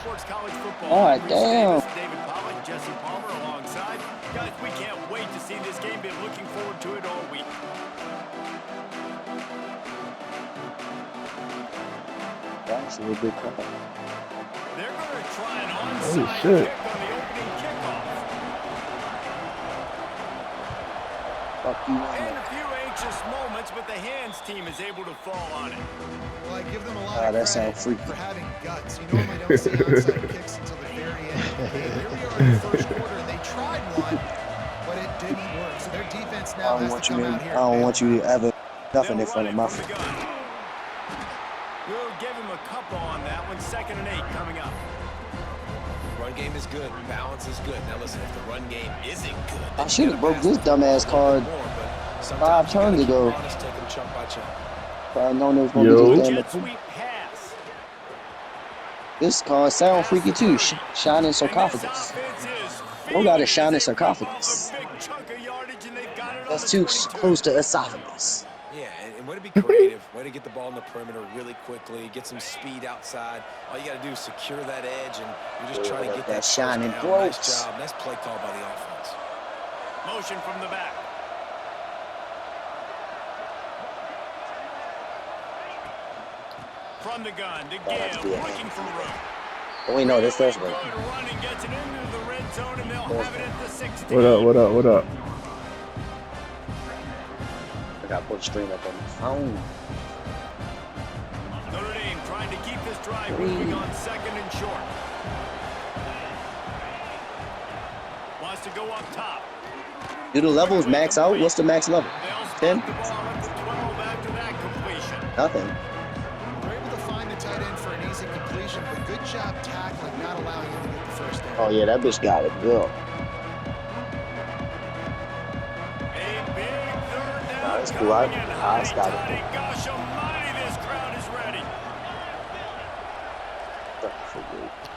Sports College Football. All right, damn. This is David Pollock, Jesse Palmer alongside. Guys, we can't wait to see this game. Been looking forward to it all week. That's a little bit cut. They're going to try an onside kick on the opening kickoff. Fuck you. And a few anxious moments, but the hands team is able to fall on it. Well, I give them a lot of That credit freaky. for having guts. You normally don't see onside kicks until the very end. Here we are in the first quarter, and they tried one, but it didn't work. So their defense now has to come out here. I don't want you to ever nothing in front of my face. We'll give him a couple on that one. 2nd and 8 coming up. Run game is good. Balance is good. Now listen, if the run game isn't good, I should have broke this dumbass card 5 turns ago. Probably known it was going to be this damn. Sweep pass. This card sound freaky too. Shining sarcophagus. We got a shining sarcophagus. That's too close to esophagus. Yeah, and way to be creative, way to get the ball in the perimeter really quickly, get some speed outside. All you got to do is secure that edge, and you're just trying to get that shining down. throats. Nice job. Nice play call by the offense. Motion from the back. From the gun to give, looking for room. Oh, wait, no, this does work. What up, what up, what up? I got to put straight up on the phone. Notre Dame trying to keep this drive moving on 2nd and short. Wants to go up top. Do the levels max out? What's the max level? 10? Nothing. We're able to find the tight end for an easy completion, but good job tackling, not allowing him to get the first down. Oh, yeah, that bitch got it. Good. Nah, it's cool. I got it. Gosh almighty, this crowd is ready.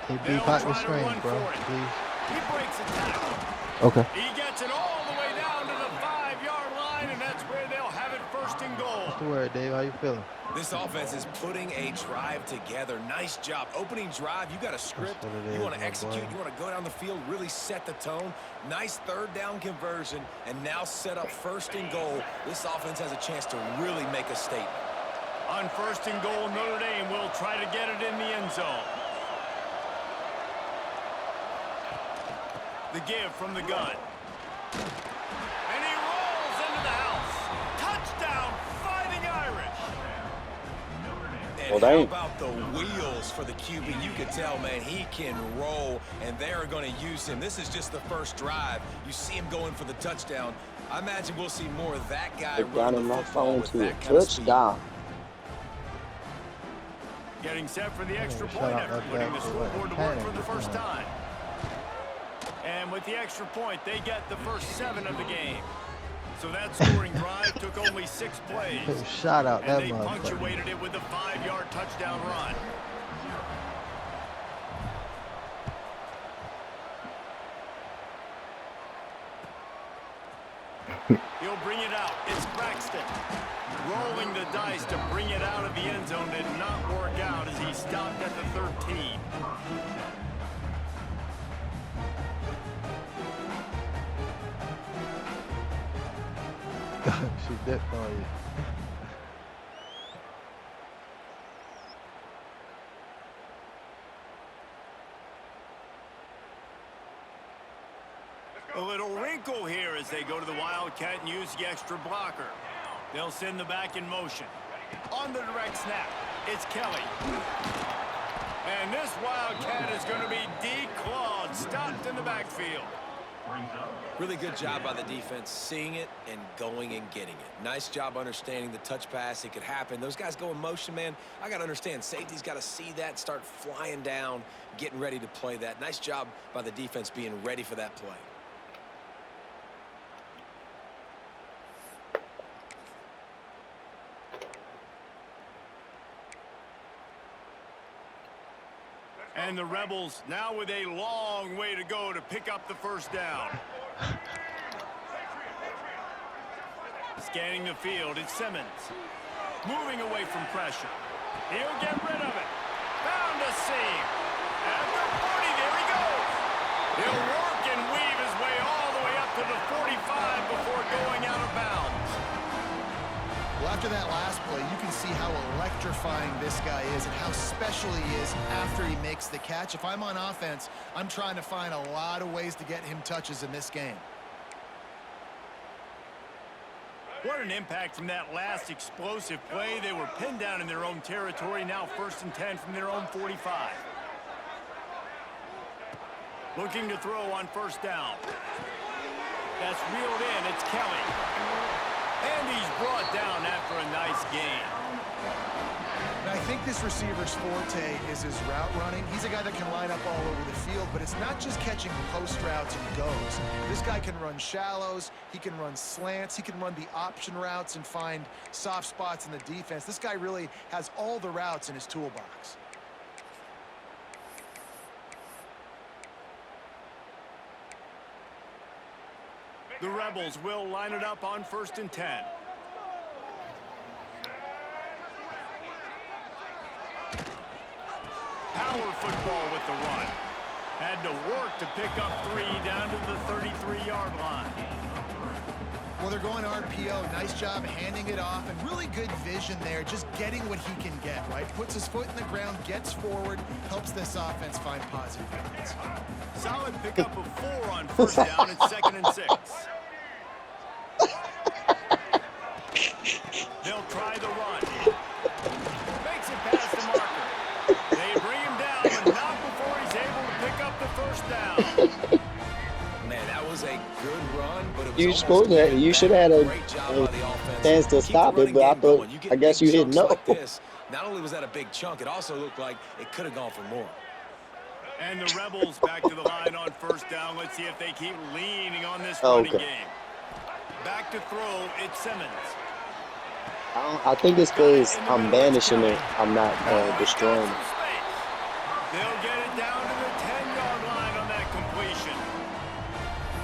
Hey, B, pop the screen, bro, please. He breaks a tackle. Okay. He gets it all the way down to the 5-yard line, and that's where they'll have it 1st and goal. What's the word, Dave? How you feeling? This offense is putting a drive together. Nice job. Opening drive, you got a script. You want to execute. You want to go down the field, really set the tone. Nice 3rd down conversion, and now set up 1st and goal. This offense has a chance to really make a statement. On 1st and goal, Notre Dame will try to get it in the end zone. The give from the gun. And he rolls into the house. Touchdown, Fighting Irish. And how about the wheels for the QB? You could tell, man, he can roll, and they're going to use him. This is just the first drive. You see him going for the touchdown. I imagine we'll see more of that guy running the football with that kind of speed. Touchdown. Getting set for the extra point after putting the scoreboard to work for the first time. And with the extra point, they get the first 7 of the game. So that scoring drive took only 6 plays. Shout out that and they punctuated it with a 5-yard touchdown run. He'll bring it out. It's Braxton. Rolling the dice to bring it out of the end zone did not work out as he stopped at the 13. She dipped on you. A little wrinkle here as they go to the Wildcat and use the extra blocker. They'll send the back in motion. On the direct snap, it's Kelly. And this Wildcat is going to be declawed, stopped in the backfield. Really good job by the defense, seeing it and going and getting it. Nice job understanding the touch pass. It could happen. Those guys go in motion, man. I got to understand, safety's got to see that, start flying down, getting ready to play that. Nice job by the defense being ready for that play. And the Rebels now with a long way to go to pick up the first down. Scanning the field, it's Simmons. Moving away from pressure. He'll get rid of it. Found a seam. And the He'll work and weave his way all the way up to the 45 before going out of bounds. Well, after that last play, you can see how electrifying this guy is and how special he is after he makes the catch. If I'm on offense, I'm trying to find a lot of ways to get him touches in this game. What an impact from that last explosive play. They were pinned down in their own territory, now 1st and 10 from their own 45. Looking to throw on 1st down. That's reeled in. It's Kelly. And he's brought down after a nice gain. And I think this receiver's forte is his route running. He's a guy that can line up all over the field, but it's not just catching post routes and goes. This guy can run shallows, he can run slants, he can run the option routes and find soft spots in the defense. This guy really has all the routes in his toolbox. The Rebels will line it up on 1st and 10. Power football with the run. Had to work to pick up 3 down to the 33-yard line. Well, they're going RPO. Nice job handing it off, and really good vision there, just getting what he can get, right? Puts his foot in the ground, gets forward, helps this offense find positive points. Solid pickup of 4 on 1st down. It's 2nd and 6. They'll try the run. Makes it past the marker. They bring him down, but not before he's able to pick up the 1st down. Man, that was a good run, but it was You supposed to. You should have had a chance to stop it, but I guess you didn't know. Like this, not only was that a big chunk, it also looked like it could have gone for more. And the Rebels back to the line on 1st down. Let's see if they keep leaning on this running game. Back to throw, it's Simmons. I think it's because I'm banishing it. I'm not destroying it. They'll get it down to the 10-yard line on that completion.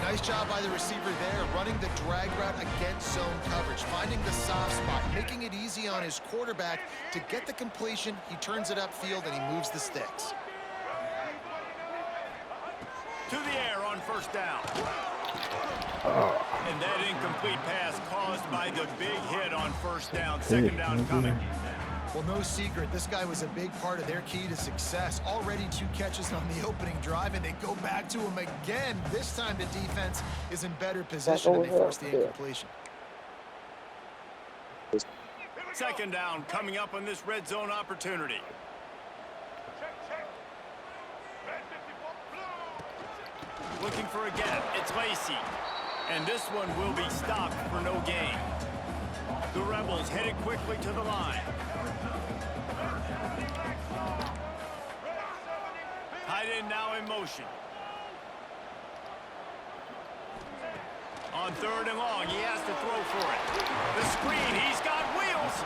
Nice job by the receiver there, running the drag route against zone coverage, finding the soft spot, making it easy on his quarterback to get the completion. He turns it upfield and he moves the sticks. To the air on 1st down. And that incomplete pass caused by the big hit on 1st down. 2nd down coming. Well, no secret, this guy was a big part of their key to success. Already 2 catches on the opening drive, and they go back to him again. This time the defense is in better position, and they force the incompletion. 2nd down coming up on this red zone opportunity. Looking for a gap. It's Lacey. And this one will be stopped for no gain. The Rebels headed quickly to the line. Tight end now in motion. On 3rd and long, he has to throw for it. The screen, he's got wheels.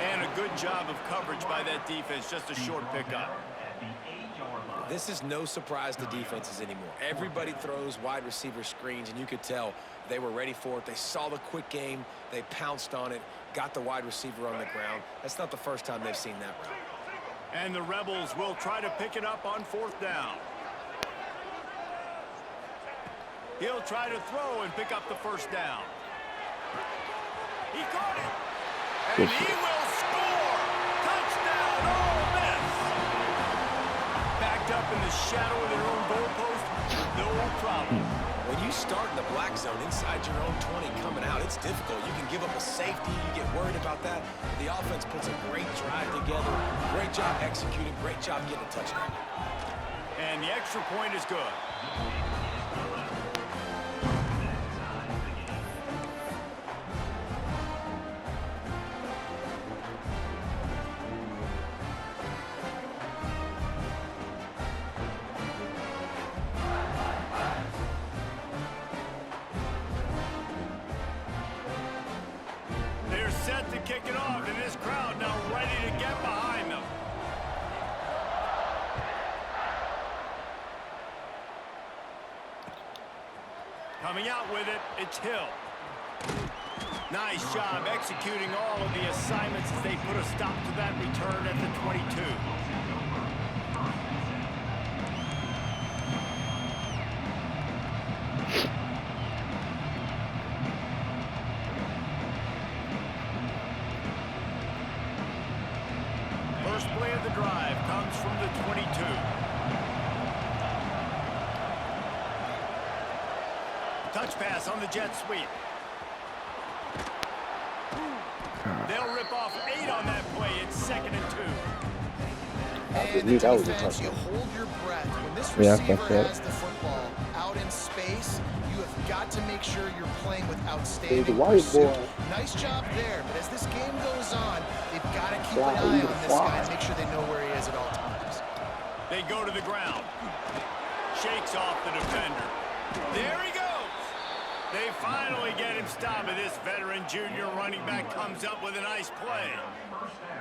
And a good job of coverage by that defense, just a short pickup. This is no surprise to defenses anymore. Everybody throws wide receiver screens, and you could tell they were ready for it. They saw the quick game. They pounced on it, got the wide receiver on the ground. That's not the first time they've seen that route. And the Rebels will try to pick it up on 4th down. He'll try to throw and pick up the 1st down. He caught it. And he will score. Touchdown, Ole Miss. Backed up in the shadow of their own goalpost, no problem. When you start in the black zone inside your own 20 coming out, it's difficult. You can give up a safety. You get worried about that. The offense puts a great drive together. Great job executing. Great job getting a touchdown. And the extra point is good. Set to kick it off, and this crowd now ready to get behind them. Coming out with it, it's Hill. Nice job executing all of the assignments as they put a stop to that return at the 22. Touch pass on the jet sweep. They'll rip off 8 on that play. It's 2nd and 2. I knew that was a Defense, you touchdown. hold your breath. When this Yeah, I receiver think that. has the football out in space, you have got to make sure you're playing with Hey, outstanding the white pursuit. boy. Nice job there, but as this game goes on, they've got to keep Fly, an eye you on this fly. guy and make sure they know where he is at all times. They go to the ground. Shakes off the defender. There he goes. They finally get him stopped, and this veteran junior running back comes up with a nice play.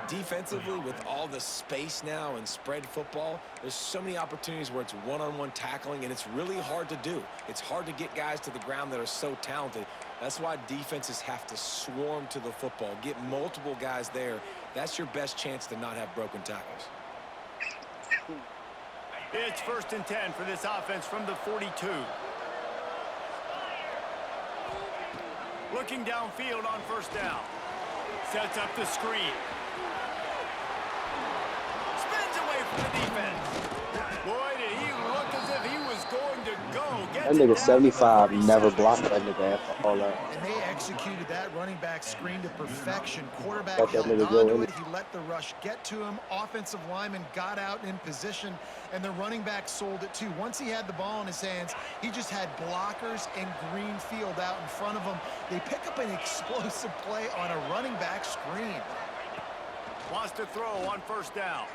Defensively, with all the space now and spread football, there's so many opportunities where it's one-on-one tackling, and it's really hard to do. It's hard to get guys to the ground that are so talented. That's why defenses have to swarm to the football, get multiple guys there. That's your best chance to not have broken tackles. It's 1st and 10 for this offense from the 42. Looking downfield on 1st down. Sets up the screen. Spins away from the defense. Boy, did he look as if he was going to go. That nigga 75 never blocked that nigga after all that. And they executed that running back screen to perfection. Quarterback Let that held nigga go onto in. it. He let the rush get to him. Offensive lineman got out in position, and the running back sold it too. Once he had the ball in his hands, he just had blockers and green field out in front of him. They pick up an explosive play on a running back screen. Wants to throw on 1st down.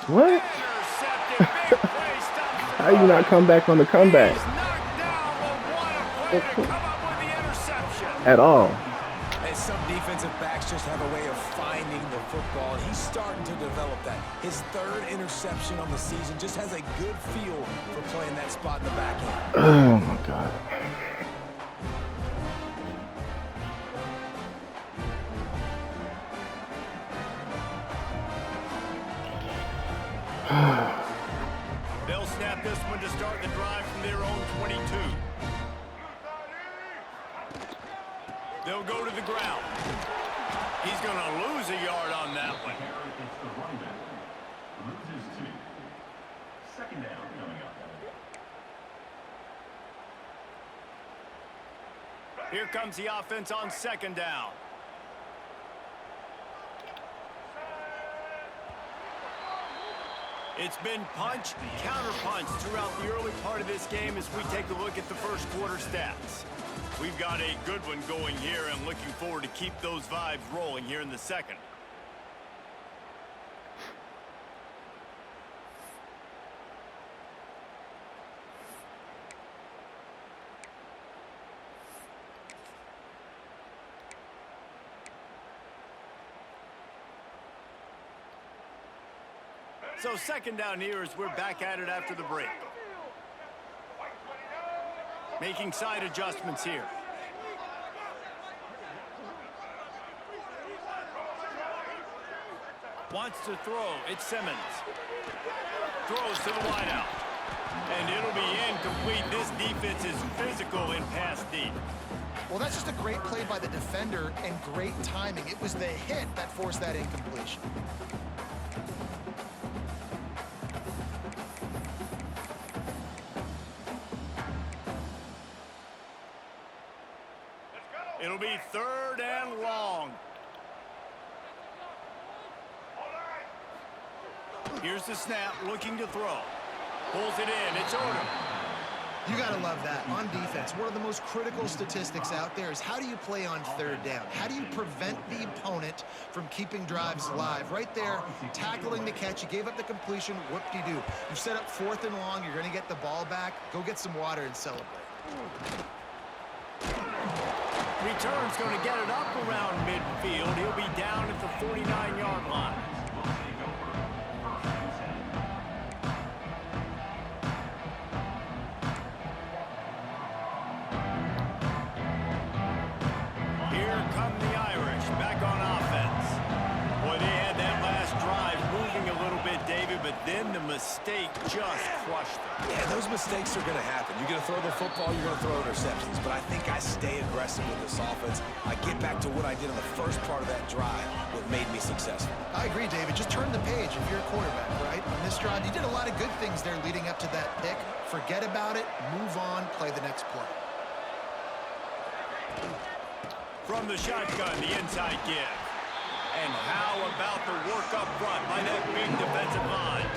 What? Intercepted. Big play. Stops the How you not come back on the comeback He's knocked down, but what a play to come up with the interception. at all? And some defensive backs just have a way of finding the football, and he's starting to develop that. His 3rd interception on the season, just has a good feel for playing that spot in the back end. Oh my God. They'll snap this one to start the drive from their own 22. They'll go to the ground. He's going to lose a yard on that one. Here comes the offense on 2nd down. It's been punch, counter-punch throughout the early part of this game as we take a look at the 1st quarter stats. We've got a good one going here and looking forward to keep those vibes rolling here in the 2nd. So 2nd down here as we're back at it after the break. Making side adjustments here. Wants to throw. It's Simmons. Throws to the wideout. And it'll be incomplete. This defense is physical in pass deep. Well, that's just a great play by the defender and great timing. It was the hit that forced that incompletion. It'll be 3rd and long. Here's the snap, looking to throw. Pulls it in, it's Odom. You got to love that. On defense, one of the most critical statistics out there is how do you play on 3rd down? How do you prevent the opponent from keeping drives alive? Right there, tackling the catch. You gave up the completion. Whoop-de-doo. You set up 4th and long. You're going to get the ball back. Go get some water and celebrate. Return's going to get it up around midfield. He'll be down at the 49-yard line. Here come the Irish back on offense. Boy, they had that last drive moving a little bit, David, but then the mistake just crushed them. Yeah, those mistakes are going to happen. You're going to throw the football, you're going to throw interceptions. But I think I stay aggressive with this offense. I get back to what I did on the first part of that drive, what made me successful. I agree, David. Just turn the page if you're a quarterback, right? On this drive, you did a lot of good things there leading up to that pick. Forget about it, move on, play the next play. From the shotgun, the inside give. And how about the work up front by that big defensive line?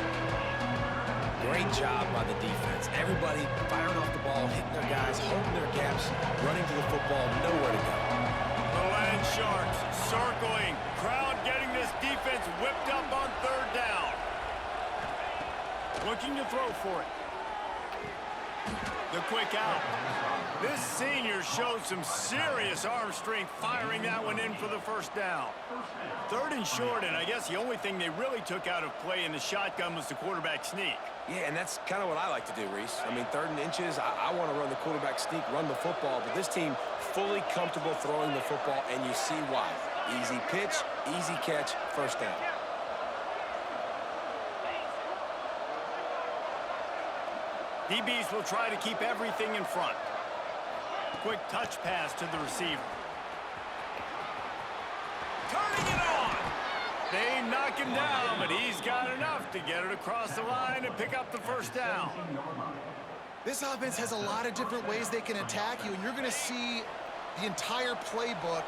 Great job by the defense. Everybody firing off the ball, hitting their guys, holding their gaps, running to the football, nowhere to go. The Land Sharks circling. Crowd getting this defense whipped up on third down. Looking to throw for it. The quick out. This senior showed some serious arm strength firing that one in for the first down. Third and short, and I guess the only thing they really took out of play in the shotgun was the quarterback sneak. Yeah, and that's kind of what I like to do, Reese. I mean, third and inches, I want to run the quarterback sneak, run the football, but this team fully comfortable throwing the football, and you see why. Easy pitch, easy catch, first down. DBs will try to keep everything in front. Quick touch pass to the receiver. Turning it on. They knock him down, but he's got enough to get it across the line and pick up the first down. This offense has a lot of different ways they can attack you, and you're going to see the entire playbook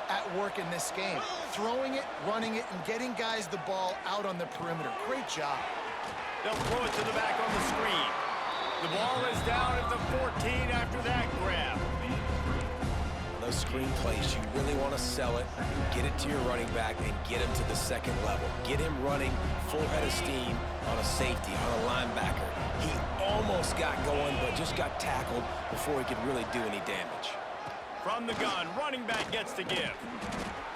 at work in this game. Throwing it, running it, and getting guys the ball out on the perimeter. Great job. They'll throw it to the back on the screen. The ball is down at the 14 after that grab. Those screen plays, you really want to sell it, get it to your running back, and get him to the second level. Get him running full head of steam on a safety, on a linebacker. He almost got going, but just got tackled before he could really do any damage. From the gun, running back gets the give.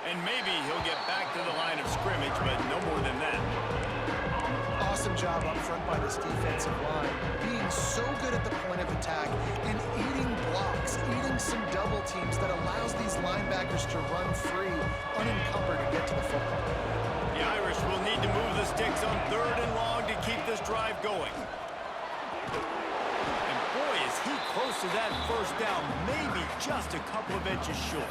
And maybe he'll get back to the line of scrimmage, but no more than that. Awesome job up front by this defensive line, being so good at the point of attack and eating blocks, eating some double teams that allows these linebackers to run free, unencumbered, and get to the football. The Irish will need to move the sticks on third and long to keep this drive going. And boy, is he close to that first down, maybe just a couple of inches short.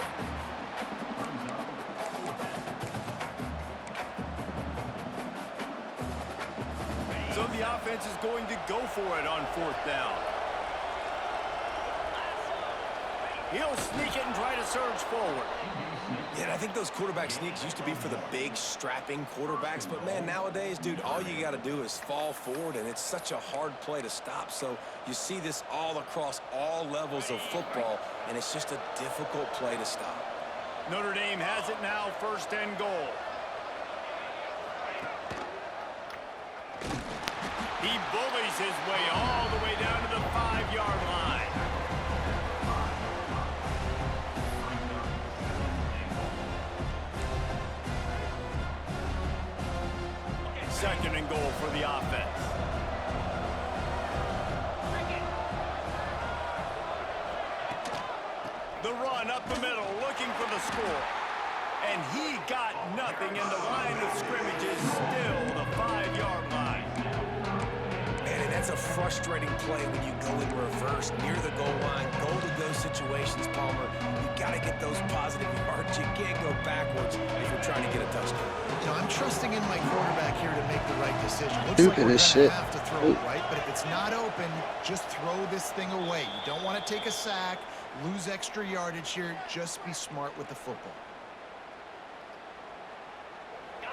So the offense is going to go for it on fourth down. He'll sneak it and try to surge forward. Yeah, and I think those quarterback sneaks used to be for the big, strapping quarterbacks. But, man, nowadays, dude, all you got to do is fall forward, and it's such a hard play to stop. So you see this all across all levels of football, and it's just a difficult play to stop. Notre Dame has it now, first and goal. He bullies his way all the way down to the 5-yard line. Second and goal for the offense. The run up the middle, looking for the score. And he got nothing, and the line of scrimmage is still the 5-yard line. And that's a frustrating play when you go in reverse near the goal line. Goal to go situations, Palmer. You got to get those positive yards. You can't go backwards if you're trying to get a touchdown. You know, I'm trusting in my quarterback here to make the right decision. Looks Stupid like we're as gonna shit. have to throw it right, but if it's not open, just throw this thing away. You don't want to take a sack, lose extra yardage here. Just be smart with the football.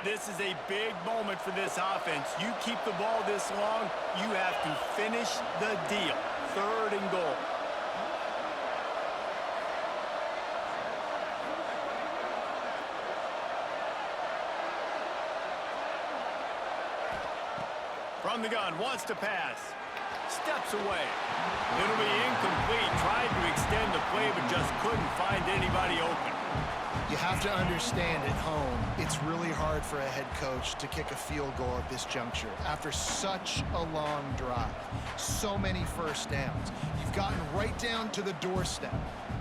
This is a big moment for this offense. You keep the ball this long, you have to finish the deal. Third and goal. From the gun, wants to pass. Steps away. It'll be incomplete. Tried to extend the play, but just couldn't find anybody open. You have to understand at home, it's really hard for a head coach to kick a field goal at this juncture after such a long drive. So many first downs. You've gotten right down to the doorstep.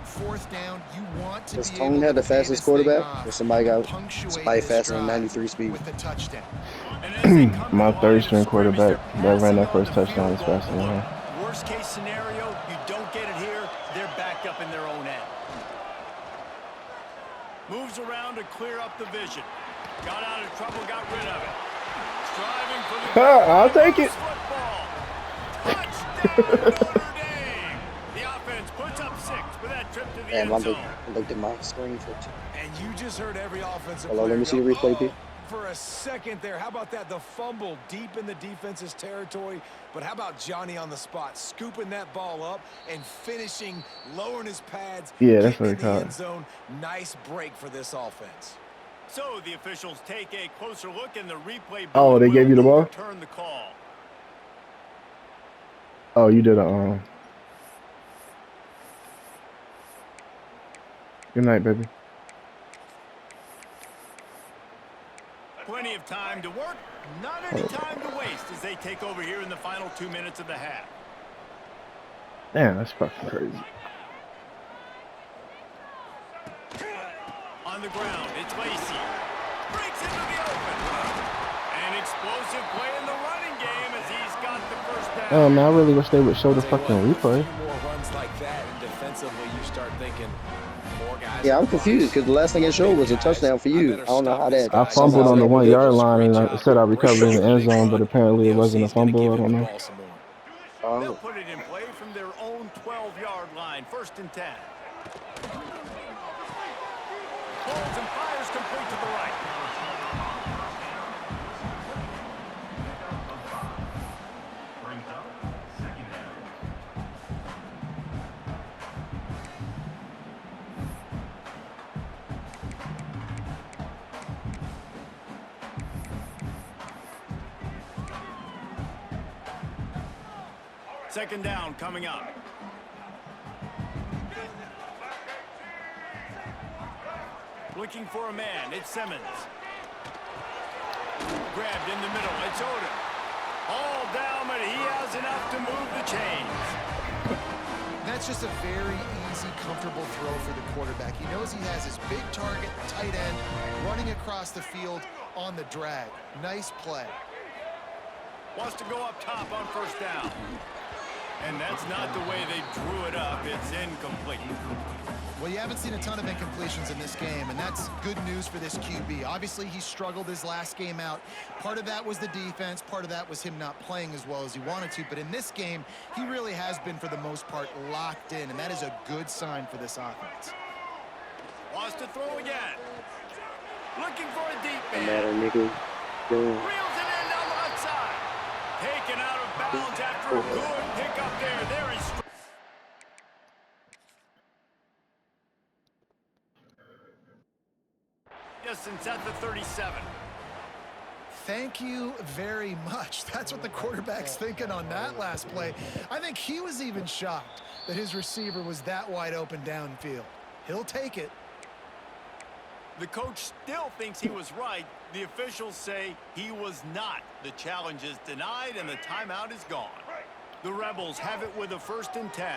Fourth down, you want to Does be Tony able have to the pay fastest this thing quarterback? off Or somebody and got punctuate somebody this faster than drive 93 speed? with a touchdown. And as they come to My the third line of string scrimmage, quarterback they're that ran that passing first on the touchdown field was goal. faster than him. Worst case scenario, you don't get it here, they're backed up in their own end. Moves around to clear up the vision. Got out of trouble, got rid of it. Striving for the I'll take it. football. Touchdown, Notre Dame. The offense puts up 6 with that trip to the Damn, end I zone. looked at my screen for two. And you just heard every offensive Hello, let player me see the go, replay, P. "Oh," for a second there. How about that? The fumble deep in the defense's territory. But how about Johnny on the spot, scooping that ball up and finishing, lowering his pads, Yeah, that's getting what in they the call end it. zone. Nice break for this offense. So the officials take a closer look in the replay. Oh, they gave you the ball? Turn the call. Oh, you did a Good night, baby. Plenty of time to work, not any time to waste as they take over here in the final 2 minutes of the half. Damn, that's fucking crazy. On the ground, it's Lacey. Breaks into the open. An explosive play in the running game as he's got the first down. Oh man, I really wish they would show the Tell you fucking what, replay. a few more runs like that, and defensively, you start thinking more guys. Yeah, I'm in the box. confused because the last thing it showed was a touchdown for you. I don't know how that. I fumbled on the 1 yard line and I said I recovered in the end zone, but apparently it wasn't a fumble. I don't know. They'll Oh, put it in play from their own 12-yard line. 1st and 10. Holds and fires complete to the right. Second down coming up. Looking for a man. It's Simmons. Grabbed in the middle. It's Odom. All down, but he has enough to move the chains. That's just a very easy, comfortable throw for the quarterback. He knows he has his big target, the tight end, running across the field on the drag. Nice play. Wants to go up top on 1st down. And that's not the way they drew it up. It's incomplete. Well, you haven't seen a ton of incompletions in this game, and that's good news for this QB. Obviously, he struggled his last game out. Part of that was the defense. Part of that was him not playing as well as he wanted to. But in this game, he really has been, for the most part, locked in, and that is a good sign for this offense. Wants to throw again. Looking for a deep no man. matter, nigga. Yeah. Reels it in down the left side. Taken out of bounds after a good pickup there. There is. Distance at the 37. Thank you very much. That's what the quarterback's thinking on that last play. I think he was even shocked that his receiver was that wide open downfield. He'll take it. The coach still thinks he was right. The officials say he was not. The challenge is denied and the timeout is gone. The Rebels have it with a 1st and 10.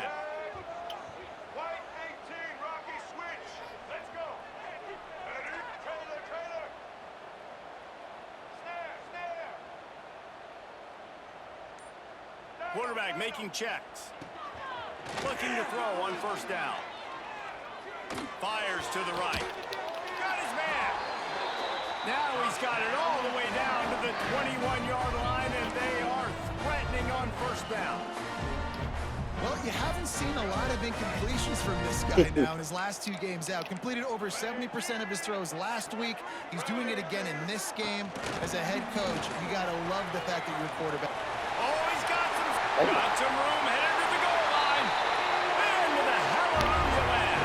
Quarterback making checks. Looking to throw on 1st down. Fires to the right. Got his man. Now he's got it all the way down to the 21-yard line, and they are threatening on 1st down. Well, you haven't seen a lot of incompletions from this guy now in his last 2 games out. Completed over 70% of his throws last week. He's doing it again in this game. As a head coach, you got to love the fact that your quarterback... Oh, he's got some room headed to the goal line. Into the hallelujah land.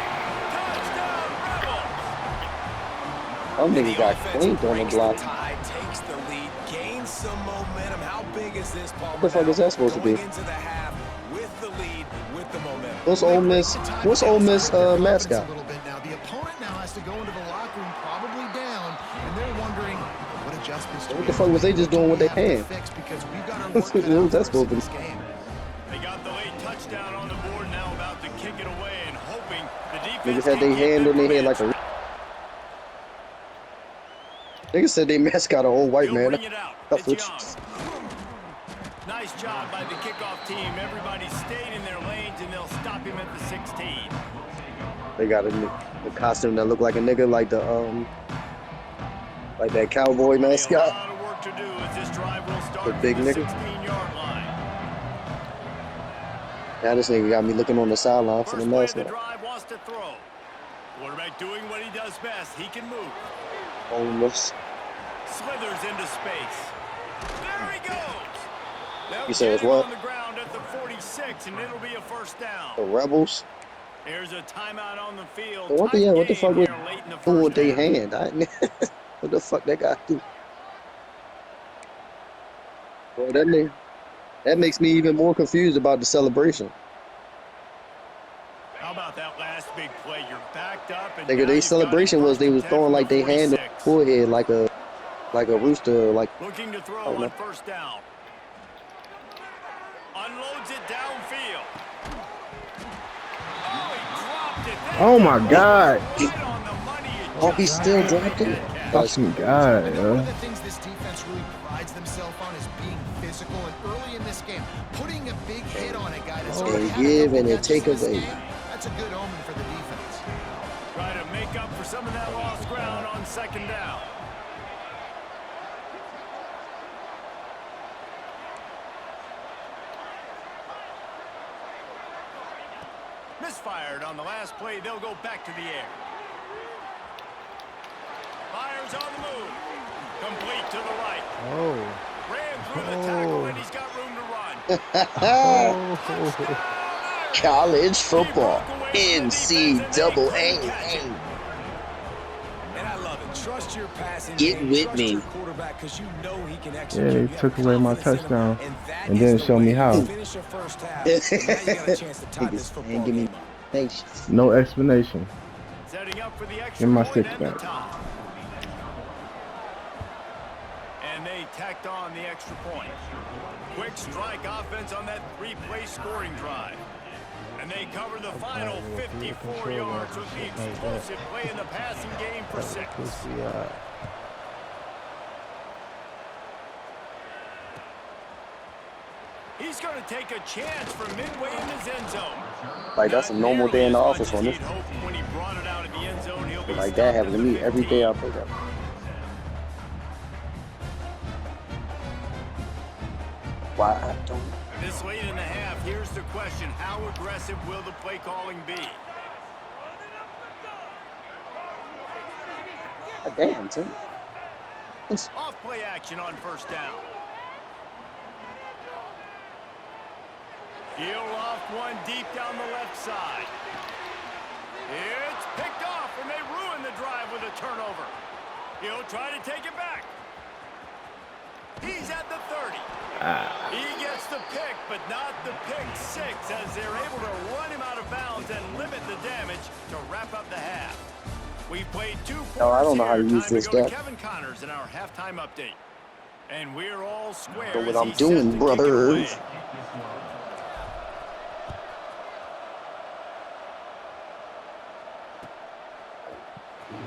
Touchdown, Rebels. Some nigga got cleaned on the block. Takes the lead, gains some momentum. How big is this, Paul? What the fuck is that supposed to be? Going into the half with the lead, with the momentum. What's Ole Miss mascot? A little bit now. The opponent now has to go into the locker room, probably down, and they're wondering what adjustments. What the fuck was they just doing with their hand? Because we've got our What was that supposed to be? They got the late touchdown on the board, now about to kick it away and hoping the defense. Niggas had their hand in their head like a... Niggas said they mascot an old white He'll man. bring it out. It's Young. Nice job by the kickoff team. Everybody stayed in their lanes, and they'll stop him at the 16. They got a costume that look like a nigga, like the like that cowboy A mascot. lot of work to do as this drive will start The big from the nigga. 16-yard line. Now this nigga got me looking on the sideline for the First play of the mascot. drive wants to throw. Quarterback doing what he does best. He can move. Almost. Slithers into space. There he goes. They'll You said get it's him what? on the ground at the 46, and it'll be a first down. The Rebels. Here's a timeout on the field. What the Tight what the game fuck was here late in the doing first with their half. hand? What the fuck that guy do? Bro, that makes me even more confused about the celebration. How about that last big play? You're backed up, and Nigga, now their you've got it celebration was first they and was 10 throwing from like the they hand on 46. the forehead like a rooster, like Looking to I throw don't on know. first down. Unloads it downfield. Oh, he dropped it. That's Oh a my God. right on the money. You Oh, he just still gotta dropped make it. that catch. That's Fucking crazy. God, You know, one yo. of the things this defense really prides themselves on is being physical. And early in this game, putting a big hit on a guy that's already And had a give couple and then catches take in this away. game, that's a good omen for the defense. Try to make up for some of that lost ground on second down. Misfired on the last play. They'll go back to the air. Fires on the move. Complete to the right. Oh. Ran through the tackle, and he's got room to run. Oh. College He football. broke away from the defense, and they couldn't catch it. And I love it. Trust your passing Get game. with Trust me. your quarterback because you know he can Yeah, execute. he You have took away my confidence in him, touchdown that and is didn't the show way me you how. finish your first half. And now you got a chance to tie this Niggas football ain't give me game up. patience. No explanation. Setting up for the Give extra me my point six and the back. tie. And they tacked on the extra point. Quick strike offense on that three-play scoring drive. And they cover the final 54 yards with the explosive play in the passing game for 6. He's going to take a chance from midway in his end zone. Like that's a Not normal day nearly in the as much office as on this. he'd hoped when he brought it out of the end zone. He'll be Like that stopped happens at to the me every day 15. I play that. Why I don't. This late in the half, here's the question. How aggressive will the play calling be? Damn, Tim. Off play action on first down. He'll loft one deep down the left side. It's picked off, and they ruin the drive with a turnover. He'll try to take it back. He's at the 30. He gets the pick, but not the pick six, as they're able to run him out of bounds and limit the damage to wrap up the half. We've played 2 quarters No, I don't know how to here. use Time this to go to deck. Kevin Connors in our halftime update. And we're all square Know what as I'm he's set doing, to brother. kick it away.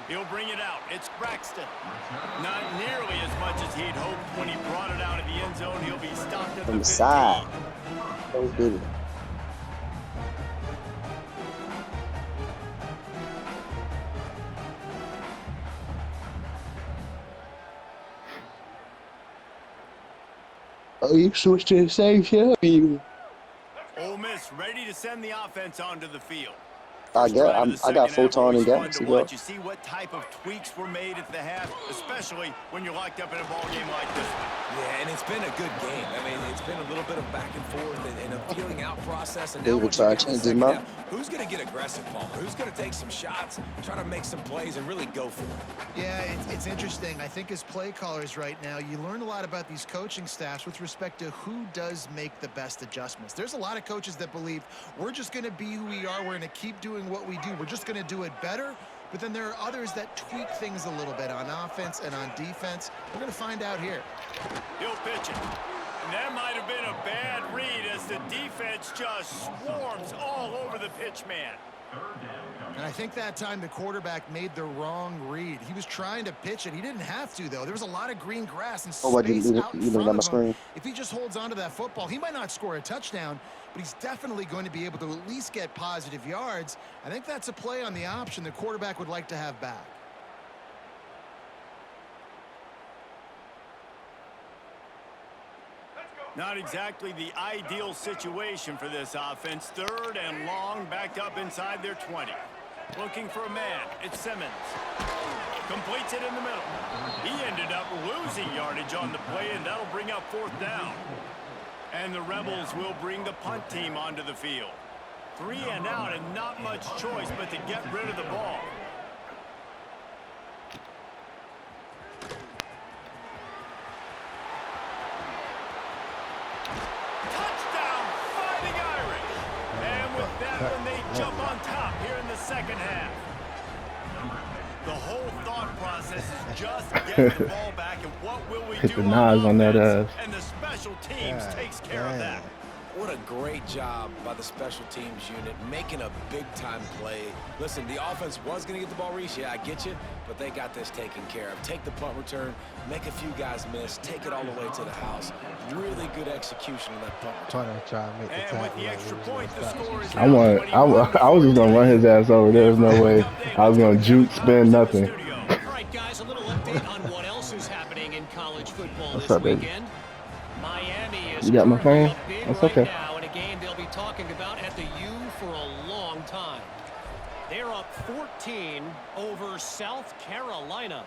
He'll bring it out. It's Braxton. Not nearly as much as he'd hoped when he brought it out of the end zone. He'll be stopped at From the the 15. side. So good. Oh, you switched to the same show? Ole Miss ready to send the offense onto the field. I First drive of the got, I got second half, Photon always and fun Galaxy, to bro. watch. You see what type of tweaks were made at the half, especially when you're locked up in a ball game like this one. Yeah, and it's been a good game. I mean, it's been a little bit of back and forth and a feeling out process. And They now would once you try get to to the change his second mouth. half, who's going to get aggressive, Palmer? Who's going to take some shots, try to make some plays, and really go for it? Yeah, it's interesting. I think as play callers right now, you learn a lot about these coaching staffs with respect to who does make the best adjustments. There's a lot of coaches that believe we're just going to be who we are. We're going to keep doing what we do. We're just going to do it better. But then there are others that tweak things a little bit on offense and on defense. We're going to find out here. He'll pitch it. And that might have been a bad read as the defense just swarms all over the pitch man. And I think that time the quarterback made the wrong read. He was trying to pitch it. He didn't have to, though. There was a lot of green grass and Oh, what, you space look- out in you looking front at my of him. screen? If he just holds on to that football, he might not score a touchdown, but he's definitely going to be able to at least get positive yards. I think that's a play on the option the quarterback would like to have back. Not exactly the ideal situation for this offense. 3rd and long, backed up inside their 20. Looking for a man. It's Simmons. Completes it in the middle. He ended up losing yardage on the play, and that'll bring up 4th down. And the Rebels will bring the punt team onto the field. 3 and out, and not much choice but to get rid of the ball. Touchdown, Fighting Irish. And with that one, they jump on top here in the second half. The whole thought process is just getting the ball back, and what will we Hit do the knives on that ass. And the special teams takes care of that. What a great job by the special teams unit, making a big-time play. Listen, the offense was going to get the ball, Reese. Yeah, I get you, but they got this taken care of. Take the punt return, make a few guys miss, take it all the way to the house. Really good execution on that punt return. Trying to make the And tackle. with the extra point, the score is I was just gonna run his ass over. There was no way I was gonna juke, spin, nothing. All right, guys, a little update on what else is happening in college football What's this up, baby? weekend. Miami is You got my currently phone? up big That's right okay. now in a game they'll be talking about at the U for a long time. They're up 14 over South Carolina.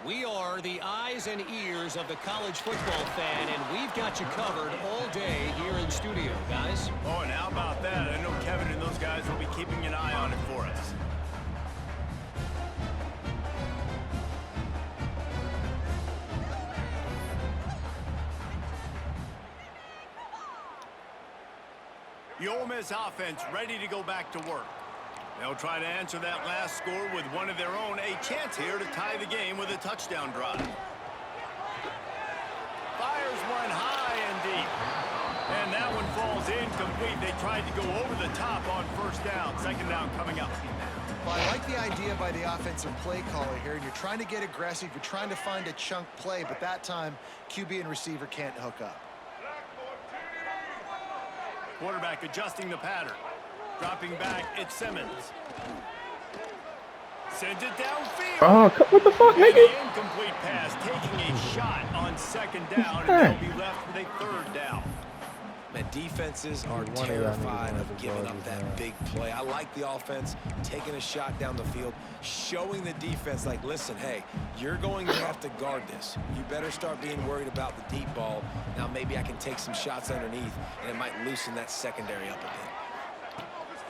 We are the eyes and ears of the college football fan, and we've got you covered all day here in studio, guys. Oh, and how about that? I know Kevin and those guys will be keeping an eye on it for us. The Ole Miss offense ready to go back to work. They'll try to answer that last score with one of their own. A chance here to tie the game with a touchdown drive. Fires one high and deep. And that one falls incomplete. They tried to go over the top on 1st down. 2nd down coming up. Well, I like the idea by the offensive play caller here, and you're trying to get aggressive. You're trying to find a chunk play, but that time, QB and receiver can't hook up. Quarterback adjusting the pattern. Dropping back, it's Simmons. Sends it downfield. Oh, what the fuck, And nigga? an incomplete pass, taking a shot on 2nd down, and they'll be left with a 3rd down. Man, defenses are One of y'all terrified need of to have giving the up ball that down. big play. I like the offense taking a shot down the field, showing the defense, like, listen, hey, you're going to have to guard this. You better start being worried about the deep ball. Now maybe I can take some shots underneath, and it might loosen that secondary up a bit.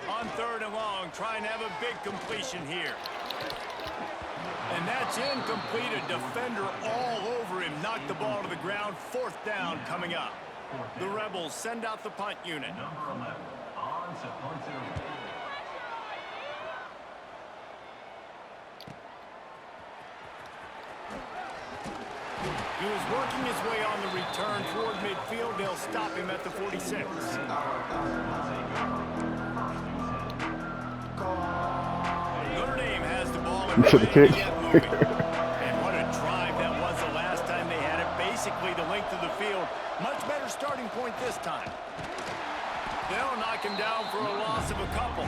On 3rd and long, trying to have a big completion here. And that's incomplete. A defender all over him. Knocked the ball to the ground. 4th down coming up. The Rebels send out the punt unit. He was working his way on the return toward midfield. They'll stop him at the 46. Notre Dame has the ball in To the play kick. to get moving. And what a drive that was the last time they had it. Basically the length of the field. Much better starting point this time. They'll knock him down for a loss of a couple.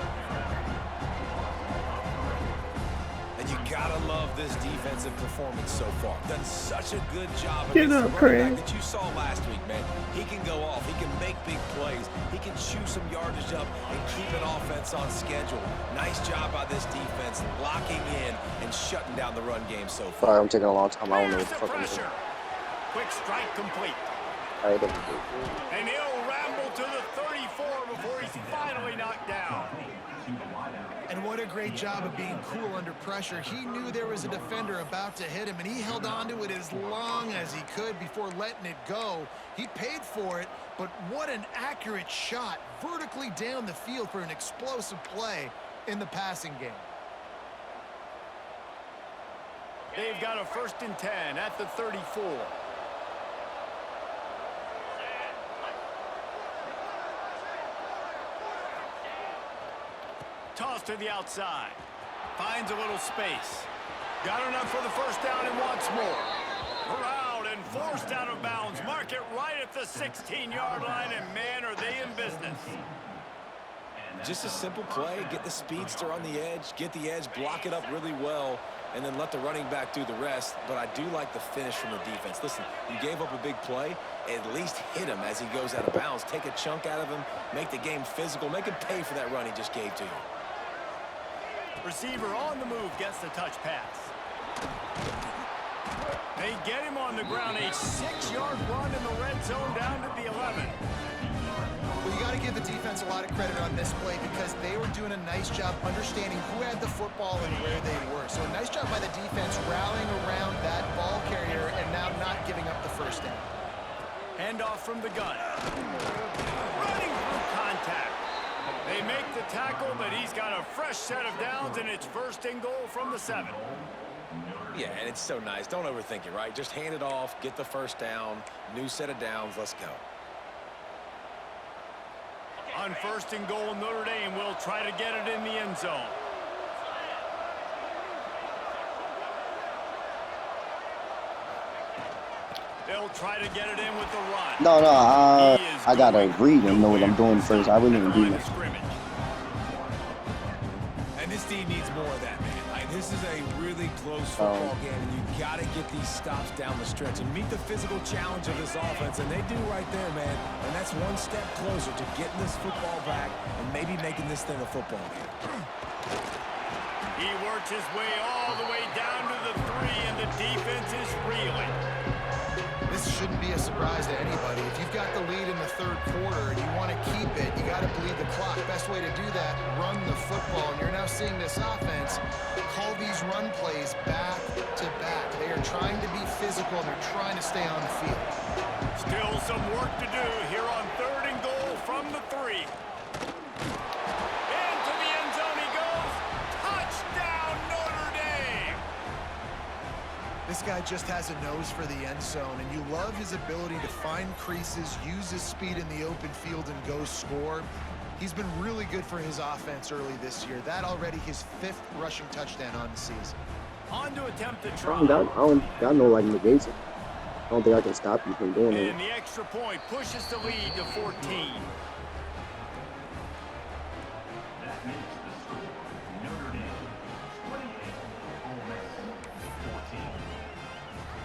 And you gotta love this defensive performance so far. Done such a good job Get against the up, running back Craig. that you saw last week, man. He can go off. He can make big plays. He can chew some yardage up and keep an offense on schedule. Nice job by this defense, locking in and shutting down the run game so far. Sorry, I'm taking a long time. I don't know what Here's the the fuck I'm doing. pressure. Quick strike complete. All right, And he'll ramble to the 34 before he's finally knocked down. And what a great job of being cool under pressure. He knew there was a defender about to hit him, and he held on to it as long as he could before letting it go. He paid for it, but what an accurate shot vertically down the field for an explosive play in the passing game. They've got a 1st and 10 at the 34. Toss to the outside. Finds a little space. Got enough for the 1st down and wants more. Corralled and forced out of bounds. Mark it right at the 16-yard line, and man, are they in business. Just a simple play. Get the speedster on the edge. Get the edge. Block it up really well. And then let the running back do the rest. But I do like the finish from the defense. Listen, you gave up a big play. At least hit him as he goes out of bounds. Take a chunk out of him. Make the game physical. Make him pay for that run he just gave to you. Receiver on the move gets the touch pass. They get him on the ground. A 6-yard run in the red zone down to the 11. Well, you got to give the defense a lot of credit on this play because they were doing a nice job understanding who had the football and where they were. So a nice job by the defense rallying around that ball carrier and now not giving up the first down. Handoff from the gun. Running through contact. They make the tackle, but he's got a fresh set of downs, and it's first and goal from the 7. Yeah, and it's so nice. Don't overthink it, right? Just hand it off, get the first down, new set of downs, let's go. On first and goal, Notre Dame will try to get it in the end zone. They'll try to get it in with the run. No, I gotta read and know what I'm doing first. I wouldn't even do that. And this team needs more of that, man. Like, this is a really close football game, and you got to get these stops down the stretch and meet the physical challenge of this offense, and they do right there, man. And that's one step closer to getting this football back and maybe making this thing a football game. He works his way all the way down to the 3, and the defense is reeling. This shouldn't be a surprise to anybody. If you've got the lead in the third quarter and you want to keep it, you got to bleed the clock. Best way to do that, run the football. And you're now seeing this offense call these run plays back to back. They are trying to be physical, and they're trying to stay on the field. Still some work to do here on third and goal from the 3. Into the end zone he goes. Touchdown, Notre Dame! This guy just has a nose for the end zone, and you love his ability to find creases, use his speed in the open field, and go score. He's been really good for his offense early this year. That already his 5th rushing touchdown on the season. On to attempt the I try. don't got no like negation. I don't think I can stop you from doing it. And the extra point pushes the lead to 14.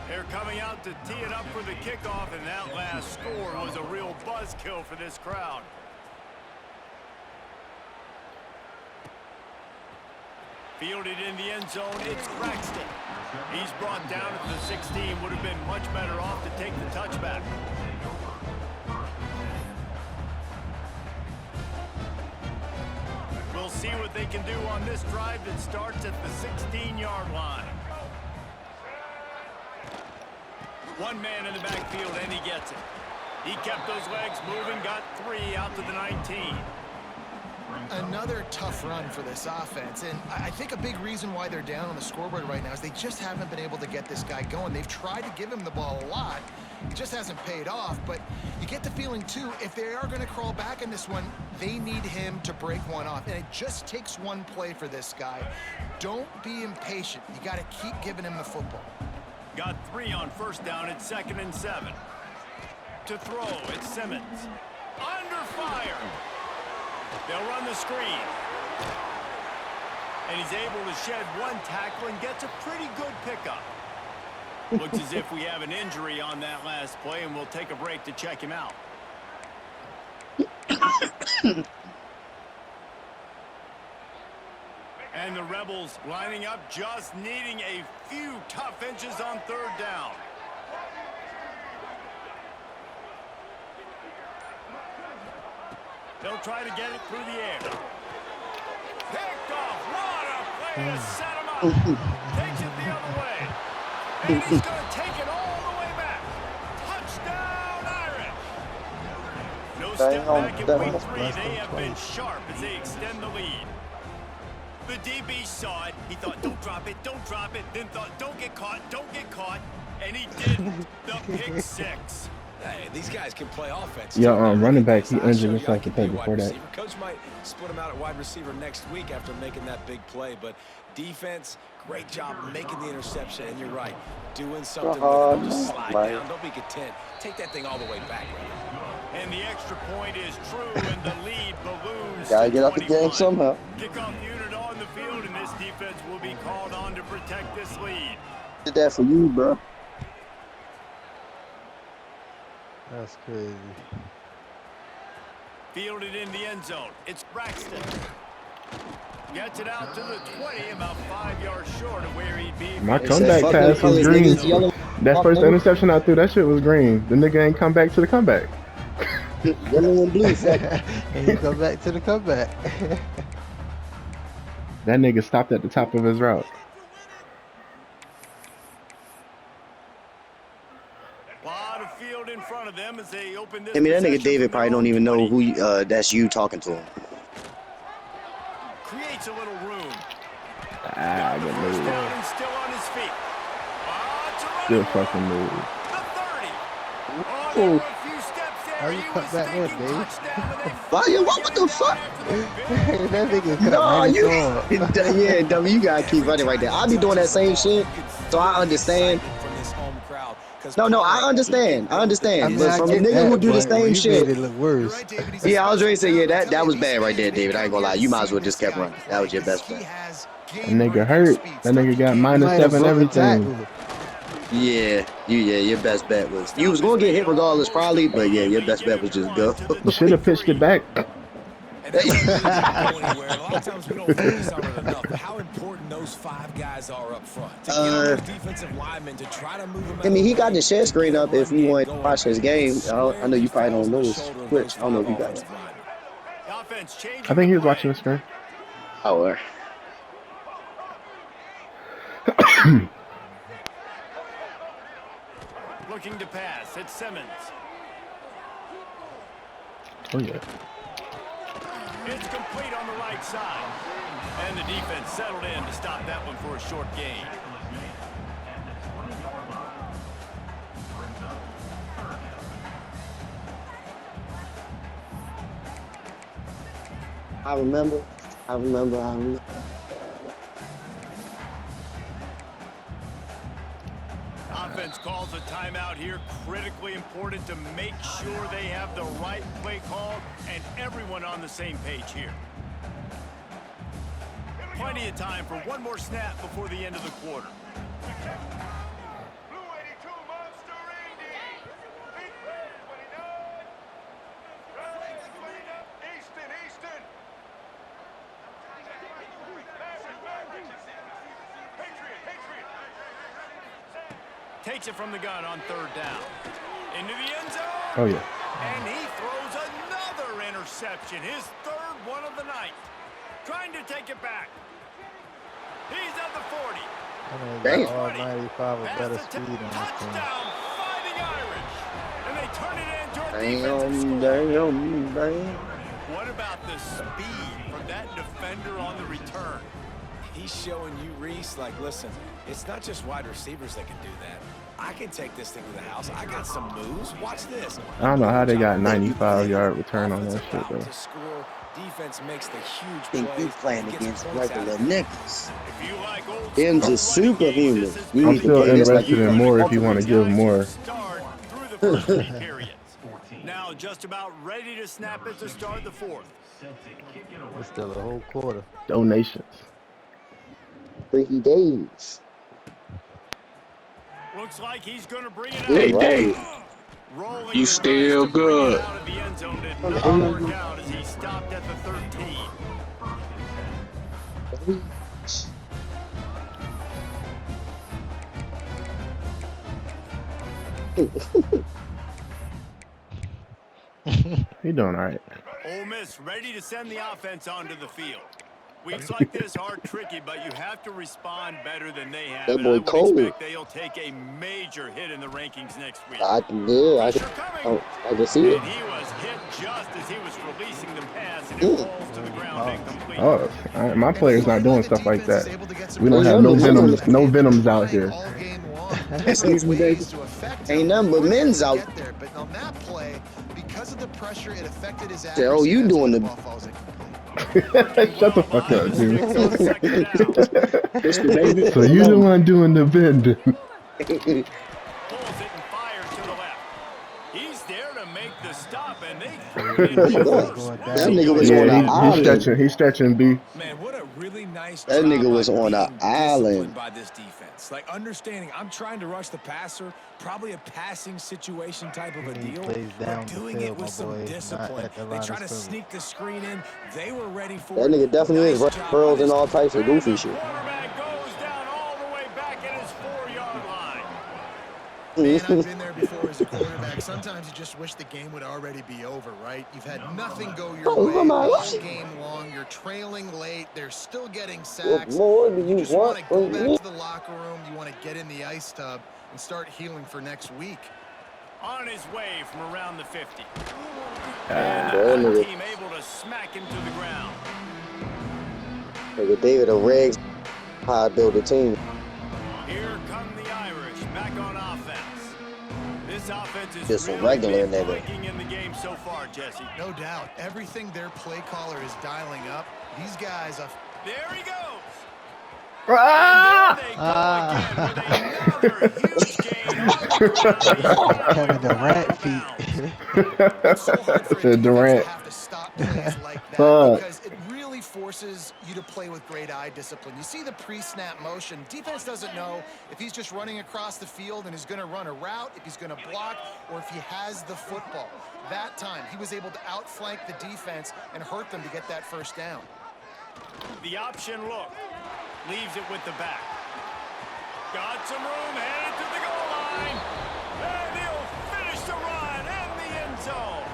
They're coming out to tee it up for the kickoff, and that last score was a real buzzkill for this crowd. Fielded in the end zone, it's Braxton. He's brought down at the 16. Would have been much better off to take the touchback. We'll see what they can do on this drive that starts at the 16-yard line. One man in the backfield, and he gets it. He kept those legs moving, got 3 out to the 19. Another tough run for this offense, and I think a big reason why they're down on the scoreboard right now is they just haven't been able to get this guy going. They've tried to give him the ball a lot. It just hasn't paid off, but you get the feeling, too, if they are going to crawl back in this one, they need him to break one off, and it just takes one play for this guy. Don't be impatient. You got to keep giving him the football. Got 3 on first down at 2nd and 7. To throw, it's Simmons. Under fire. They'll run the screen. And he's able to shed one tackle and gets a pretty good pickup. Looks as if we have an injury on that last play, and we'll take a break to check him out. And the Rebels lining up, just needing a few tough inches on third down. They'll try to get it through the air. Picked off. What a play to set him up. Takes it the other way. And he's going to take it all the way back. Touchdown, Irish. No step back in week 3. They have been sharp as they extend the lead. The DB saw it. He thought, don't drop it, don't drop it. Then thought, don't get caught, don't get caught. And he didn't. The pick 6. Hey, these guys can play offense. Yeah, running back, he injured just like the play before that. Coach might split him out at wide receiver next week after making that big play, but defense, great job making the interception, and you're right, doing something with it. Don't just slide down, don't be content. Take that thing all the way back, brother. And the extra point is true, and the lead balloons. Gotta get out the game somehow. Kickoff unit on the field, and this defense will be called on to protect this lead. Did that for you, bro. That's crazy. Fielded in the end zone. It's Braxton. Gets it out to the 20, about 5 yards short of where he'd be. My They said, comeback fuck them pass was colors, green. niggas. Yellow. That Fuck first them. interception I threw, that shit was green. The nigga ain't come back to the comeback. Yellow and blue. Fuck. And you come back to the comeback. That nigga stopped at the top of his route. Lot of field in front of them as they open this. I mean, that nigga possession David from probably their don't own even know 20. who that's you talking to him. Creates a little room. Ah, The good first move. down and still on his feet. It's a Good running fucking move. The 30. Oh, there were a few steps there. How you He cut was back there, thinking Dave? touchdown, and they Why you? What the fuck? That nigga cut No, right you. into him. Yeah, W, you gotta keep running right there. I be doing that same shit, so I understand. No, I understand. I But mean, from I a get nigga who that, do the but same you shit. made it look You're worse. right, David. He's Yeah, I was ready to say, yeah, I'll tell that was you, bad these right there, fans, David. I ain't gonna lie. You might as well just kept running. That was your best He bet. has That game nigga breaking hurt. speed. That nigga got Stuff you You can't might have -7 broke the everything. tackle. Yeah, your best bet was you was gonna get hit regardless, probably, but yeah, your best bet was just go. You should have pitched it back. And that one really didn't go anywhere. And a lot of times we don't focus on it enough, but how important those 5 guys are up front. To get on those defensive linemen, to try to move them out I mean, of he the got way, the share to screen get a up if run you game want to going, watch his and game. it I know you squarely probably don't falls know on the his shoulder of Twitch. those I don't know 5 if you got it. offensive linemen. Offense changing I think he the was watching play. the screen. Oh, all right. Looking to pass. It's Simmons. Oh yeah. It's complete on the right side. And the defense settled in to stop that one for a short gain. I remember. Offense calls a timeout here. Critically important to make sure they have the right play call and everyone on the same page here. Plenty of time for one more snap before the end of the quarter. Takes it from the gun on 3rd down. Into the end zone. Oh yeah. And he throws another interception. His 3rd one of the night. Trying to take it back. He's at the 40. I mean, Damn. got all 95 with Pass better the speed on this thing. touchdown, Fighting Irish. And they turn it into a defensive Damn. score. What about the speed from that defender on the return? He's showing you, Reese, like, listen, it's not just wide receivers that can do that. I can take this thing to the house. I got some moves. Watch this. I don't know how they got 95-yard return on that Offensive shit route though. to score. Defense makes the huge Think plays. you playing and gets against points out regular of it. niggas. If you like old Them's school is running superhuman. games, this is We I'm need to still play this like interested you in play more if you ultimate. want to give guys more. who start through the first 3 periods. Now just about ready to snap it to start the 4th. It's still a whole quarter. Donations. Freaky days. Looks like he's going to bring it Hey, out. Dave, Rolling you the still dice to bring it good. out of the end zone did not work out as he stopped at the 13. He doing all right. Ole Miss ready to send the offense onto the field. Weeks like this are tricky, but you have to respond better than they have. That And boy I would cold. expect they'll take a major hit in the rankings next week. I can see it. And he was hit just as he was releasing the pass, and it falls to the ground incomplete. Oh, my player's not doing stuff like that. We don't Oh, have no, no venoms out here. All game long. Excuse me, Dave. Ways to affect Ain't him. nothing but He men's was able out. to get there, but on that play, because of the pressure, it affected his Say, oh, you accuracy. doing That's the- why ball falls incomplete. Shut the fuck up, dude. It's the baby. So you the one doing the bend. Pulls it and fires to the left. He's there to make the stop, and they threw it in reverse. That nigga was on Yeah, an island. he's stretching B. Man, what a really nice nice That job nigga was by on an being island. disciplined by this defense. Like, understanding I'm trying to rush the passer, probably a passing situation type of a He deal, plays down but the doing it field, my with some boy, not discipline. at the They line try of to scrimmage. sneak the screen in. They were ready for That it. nigga definitely is Nice job by curls and this all types of And goofy the shit. quarterback goes down all the way back at his 4-yard line. Man, I've been there before as a quarterback. Sometimes you just wish the game would already be over, right? You've had nothing go your Oh, way come on. all game long. You're trailing late. They're still getting What sacks. more do You you just want want to go from back me? to the locker room. You want to get in the ice tub and start healing for next week. On his way from around the 50. That And the nigga, team able to smack him to the ground. nigga David O'Regs, how I build a team. Here come the Irish back on offense. This offense is Just a really regular been nigga. clicking in the game so far, Jesse. No doubt. Everything their play caller is dialing up, these guys are... There he goes. Ah! And there they go again with another huge gain on the ground. He's finally Kevin Durant right out of feet. bounds. It's so hard for a Said defense Durant. to have to stop plays like that Fuck. because it really forces you to play with great eye discipline. You see the pre-snap motion. Defense doesn't know if he's just running across the field and is going to run a route, if he's going to block, or if he has the football. That time, he was able to outflank the defense and hurt them to get that first down. The option look. Leaves it with the back. Got some room, headed to the goal line. And he'll finish the run in the end zone.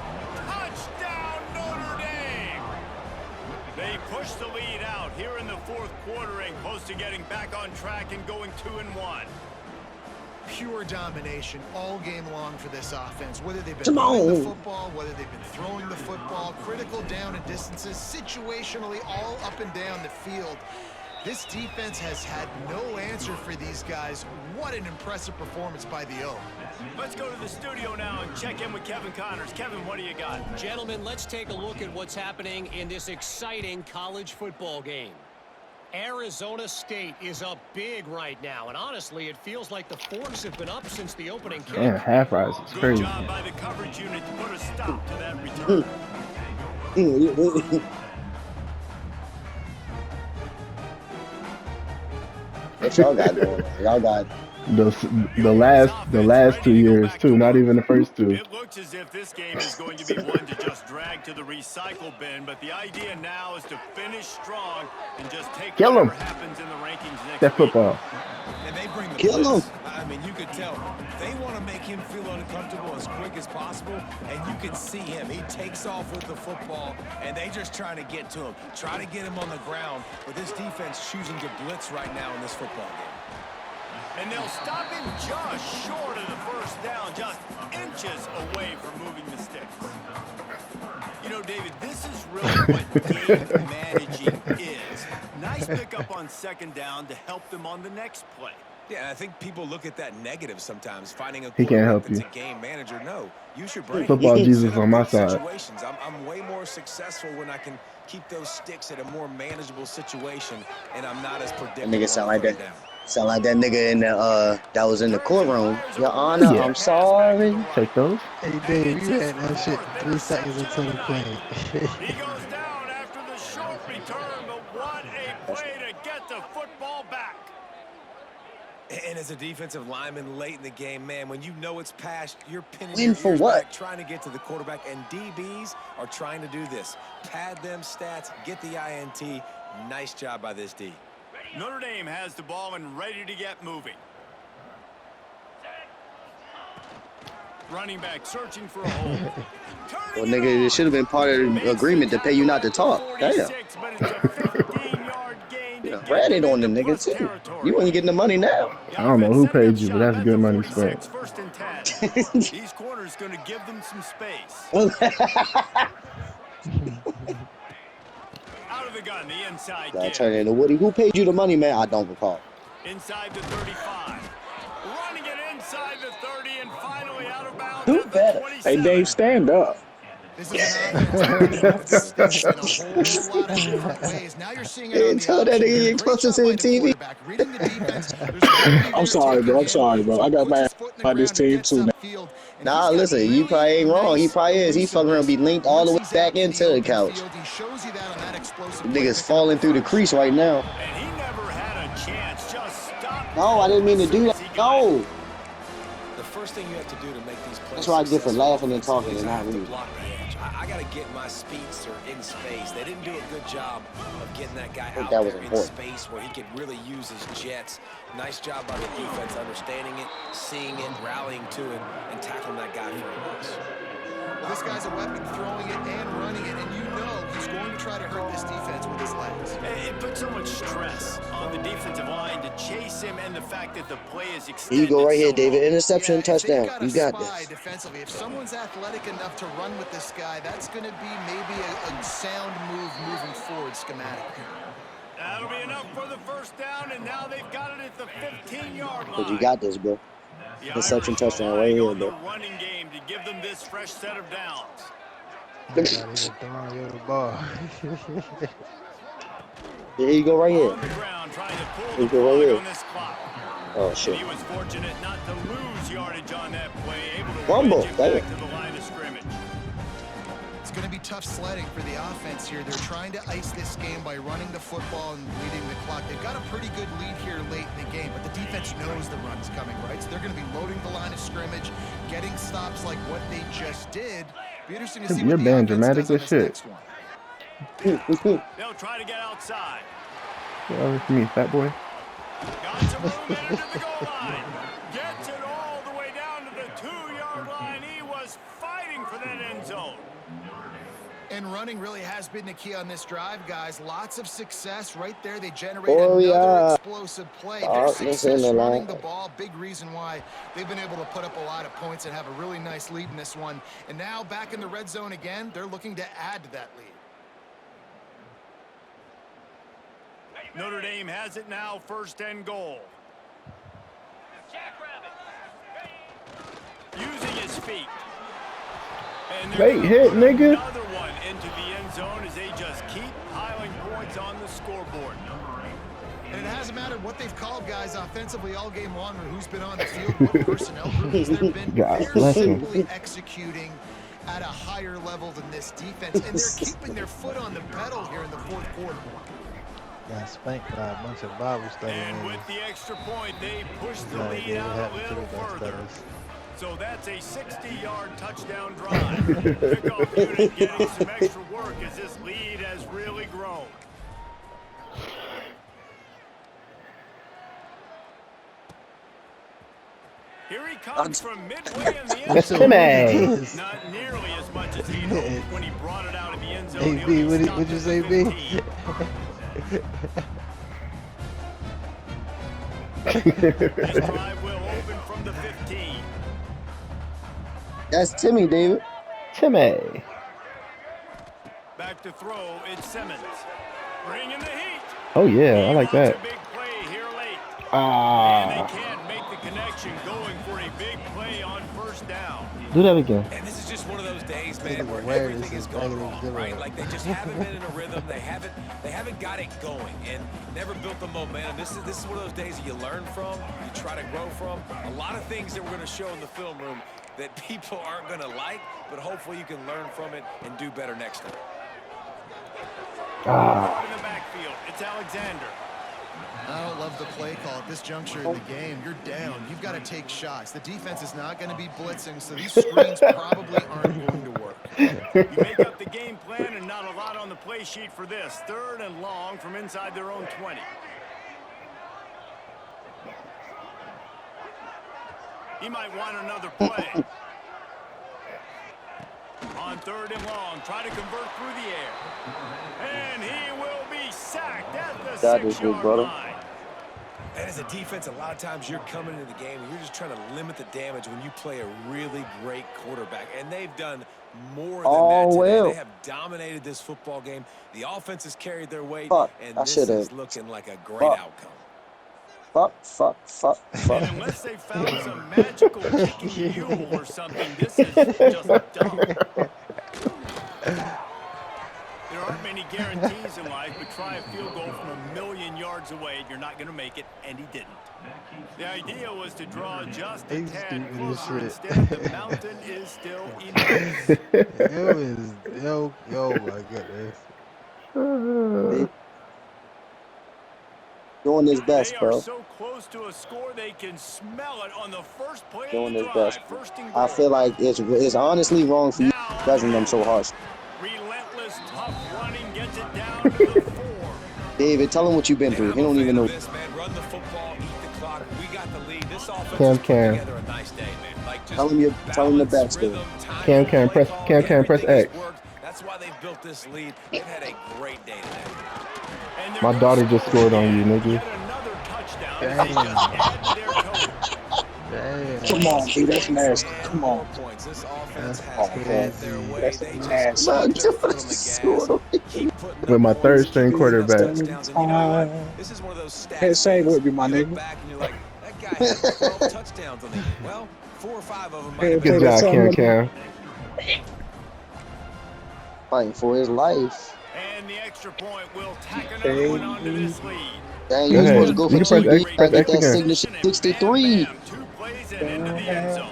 Touchdown, Notre Dame. They push the lead out here in the fourth quarter and close to getting back on track and going 2-1. Pure domination all game long for this offense. Whether they've been Come running the on. football, whether they've been throwing the football, critical down and distances, situationally all up and down the field. This defense has had no answer for these guys. What an impressive performance by the O. Let's go to the studio now and check in with Kevin Connors. Kevin, what do you got? Gentlemen, let's take a look at what's happening in this exciting college football game. Arizona State is up big right now, and honestly, it feels like the Forks have been up since the opening kick. Damn, half rise is Good crazy. job by the coverage unit to put a stop to that return. What y'all got going on? Y'all got The last 2 years too, not even the first two. It looks as if this game is going to be one to just drag to the recycle bin, but the idea now is to finish strong and just take Kill him. whatever happens in the rankings next That week. football. And they bring the Kill blitz. him. I mean, you could tell. They want to make him feel uncomfortable as quick as possible, and you can see him. He takes off with the football, and they just trying to get to him, try to get him on the ground. But this defense choosing to blitz right now in this football game. And they'll stop him just short of the first down, just inches away from moving the sticks. You know, David, this is really what game managing is. Nice pickup on second down to help them on the next play. Yeah, and I think people look at that negative sometimes, finding a He can't quarterback help that's you. a game manager. No, use your brain. Football Jesus Set up on my good side. situations. I'm way more successful when I can keep those sticks at a more manageable situation, and I'm not as predictable. nigga sound on like third that. down. Sound like that nigga in the that was in the courtroom. Your Honor, Yeah. I'm sorry. Take those. Hey, Dave, you had that shit 3 seconds into the play. He goes down after the short return, but what a play to get the football back. And as a defensive lineman late in the game, man, when you know it's past, you're pinning Win your for ears what? back, trying to get to the quarterback, and DBs are trying to do this. Pad them stats, get the INT. Nice job by this D. Notre Dame has the ball and ready to get moving. Running back searching for a hole. Well, nigga, it should have been part of the agreement to pay you not to talk. Damn. You ran it on the nigga, too. You ain't getting the money now. I don't know who paid you, but that's good money spent. First and 10. These corners going to give them some space. Out of the gun, the inside I'll give. turn into Woody. Who paid you the money, man? I don't recall. Inside the 35. Running it inside the 30 and finally out of bounds. Who at the better? 27. Hey, Dave, stand up. This is an offense that can distinct in a whole lot of different ways. Now you're seeing it on the Tell that option nigga here. get Great closer job to by the the TV. quarterback. Reading the defense, there's a opening I'm here sorry, bro. I'm taking sorry, him. bro. So I he got puts mad his foot in the by this ground and team gets too now. upfield. And Nah, he's got listen, you really probably ain't wrong. He nice probably is. He fucking around be elusiveness. linked all the way Once he's back out in into the open couch. field, he shows you that on that explosive play, Niggas picking up falling through the first. crease right now. And he never had a chance. Just stopped. No, I didn't mean to as soon do as that. he got it. No. The first thing you have to do to make these plays That's why I get for successful laughing and talking offensively is and I not have to reading. block the edge. I got to get my speedster in space. They didn't do a good job of getting that guy think out that there was in important. space where he could really use his jets. Nice job by the defense understanding it, seeing it, rallying to it, and tackling that guy for a loss. Well, this guy's a weapon, throwing it and running it, and you know he's going to try to hurt this defense with his legs. It puts so much stress on the defensive line to chase him, and the fact that the play is Here extended. you go right here, so David. long. Interception, If they've touchdown. got a You got spy this. defensively, if someone's athletic enough to run with this guy, that's going to be maybe a sound move moving forward schematically. That'll be enough for the first down, and now they've got it at the 15-yard line. But you got this, bro. The Interception, Irish touchdown right relying here, on the bro. running game to give them this fresh set of downs. Not even throwing you the ball. Here you go right here. On the ground, trying to pull Here the you go right plug here. on this clock. Oh, And shit. he was fortunate not to lose yardage on that play, able to Rumble, wedge it back damn. to the line of scrimmage. It's going to be tough sledding for the offense here. They're trying to ice this game by running the football and leading the clock. They've got a pretty good lead here late in the game, but the defense knows the run's coming, right? So they're going to be loading the line of scrimmage, getting stops like what they just did. Be interesting to see You're what the being offense dramatic does on as this shit. next one. They'll try to get outside. Get over to me, fat boy. Got some room and into the goal line. Gets it all the way down to the 2-yard line. He was fighting for that end zone. And running really has been the key on this drive, guys. Lots of success right there. They generate Oh, another yeah. explosive play. Their Darkness in success the running line. the ball, big reason why they've been able to put up a lot of points and have a really nice lead in this one. And now back in the red zone again, they're looking to add to that lead. Notre Dame has it now, 1st and goal. Using his feet. And they're Great gonna hit, put nigga. Another one into the end zone as they just keep piling points on the scoreboard. And it hasn't mattered what they've called guys offensively all game long or who's been on the field, what personnel groups they've been. God They're bless him. simply executing at a higher level than this defense, and they're keeping their foot on the pedal here in the fourth quarter. Got spanked by a bunch of Bible study And niggas. with the extra point, they push the No, lead it out a happened to little the best further. of us. So that's a 60-yard touchdown drive. Kickoff unit getting some extra work as this lead has really grown. Here he comes from midway in the end That's zone. Timmy. Not nearly as much as he'd hoped when he brought it out of the end zone. Hey, He'll B, be what'd stopped you at say, the B? 15. This drive will open from the 15. That's Timmy, David. Timmy. Back to throw, it's Simmons. Bringing the heat. Oh yeah, I like He wants that. a big play here late. And Ah, they can't make the connection, going for a big play on 1st down. do that again. And this is just one of those days, Think man, of where awareness everything is is going negative wrong, zero. right? Like they just haven't been in a rhythm. They haven't got it going and never built the momentum. This is one of those days that you learn from, you try to grow from. A lot of things that we're going to show in the film room that people aren't going to like, but hopefully you can learn from it and do better next time. In the backfield, it's Alexander. I don't love the play call at this juncture in the game. You're down. You've got to take shots. The defense is not going to be blitzing, so these screens probably aren't going to work. You make up the game plan and not a lot on the play sheet for this. 3rd and long from inside their own 20. He might want another play. On 3rd and long, try to convert through the air. And he will be sacked at the That is good, 6-yard brother. line. And as a defense, a lot of times you're coming into the game and you're just trying to limit the damage when you play a really great quarterback. And they've done more than that today. well. They have dominated this football game. The offense has carried their weight, Fuck, and I this should've. is looking like a great Fuck. outcome. Fuck. And unless they found some magical kicking mule or something, this is just dumb. There aren't many guarantees in life, but try a field goal from 1,000,000 yards away, and you're not going to make it, and he didn't. The idea was to draw just a He's tad stupid as closer. shit. Instead, the mountain is still enormous. Yo, my goodness. Doing his best, They are bro. so close to a score, they can smell it on the first play Doing of his the drive. best. First and I goal. feel like it's honestly wrong for you judging them so harsh. Relentless, tough running gets it down to the 4. David, tell him what you've been through. He don't even know. This, man. Run the football, eat the clock. We got the lead. This offense Cam, is put Cam. together a nice day, man. Like just Tell him the balance, backstory. rhythm, timing, Cam, play press calling, Cam, press everything has X. worked. That's why they've built this lead. They've had a great day today. And they're My gonna daughter just score scored on you, again. nigga. Yet another touchdown as they just add to their total. Damn. Come on, dude. That's nasty. And Come more on. points. This offense That's has had their crazy. way. That's They just nasty. keep Man, their foot on the just gas. scored on me. Keep putting With up my third points, string keep getting those quarterback. touchdowns. And you know what? This is one of those stats. Same with you, my you look nigga. back and you're like, that guy had 12 touchdowns on the year. Well, 4 or 5 of them might have Good been. job, Cam, Cam. Fighting for his life. And the extra point will tack another one onto this lead. Dang, Go you was ahead. supposed to go You for can 2. press You X, gotta press get X that again. signature 63. Bam, 2 plays and into the end zone.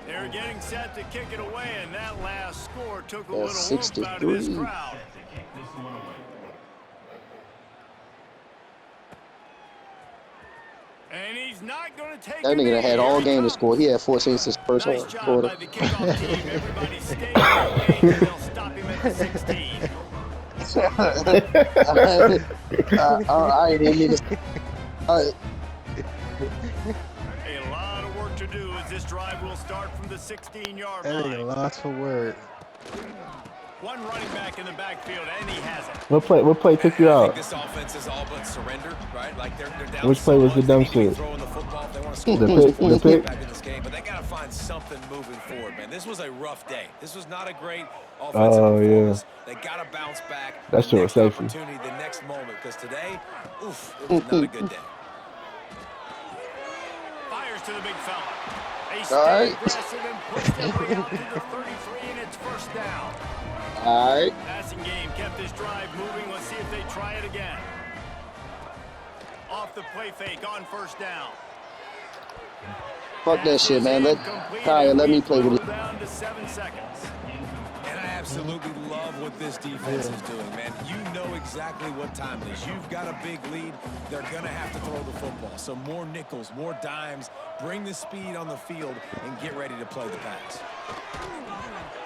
They're getting set to kick it away, and that last score took a That's little oomph out of this 63. crowd. And he's not going to take That nigga done had all game to score. He had 14 since first Nice job quarter. by the kickoff team. Everybody stay in their lane, and they'll stop him at the 16. I didn't mean to. A lot of work to do as this drive will start from the 16-yard That nigga line. lost for words. One running back in the backfield, and he has it. What play took you I out? think this offense is all but surrendered, right? Like they're down. Which play was the dumb They need to be shit? throwing the football if they want to score. The pick? Back in this game, but they got to find something moving forward, man. This was a rough day. This was not a great offensive Oh, yeah. performance. They got to bounce back. That shit was next safety. opportunity, the next moment, because today, oof, it was not a good day. Fires to the big fella. They All stay right. aggressive and push their way out to the 33, and it's first down. All right. Passing game kept this drive moving. Let's see if they try it again. Off the play fake on first down. Fuck that shit, man. Let me play with it. Down to 7 seconds. And I absolutely love what this defense is doing, man. You know exactly what time it is. You've got a big lead. They're going to have to throw the football. So more nickels, more dimes. Bring the speed on the field and get ready to play the pass.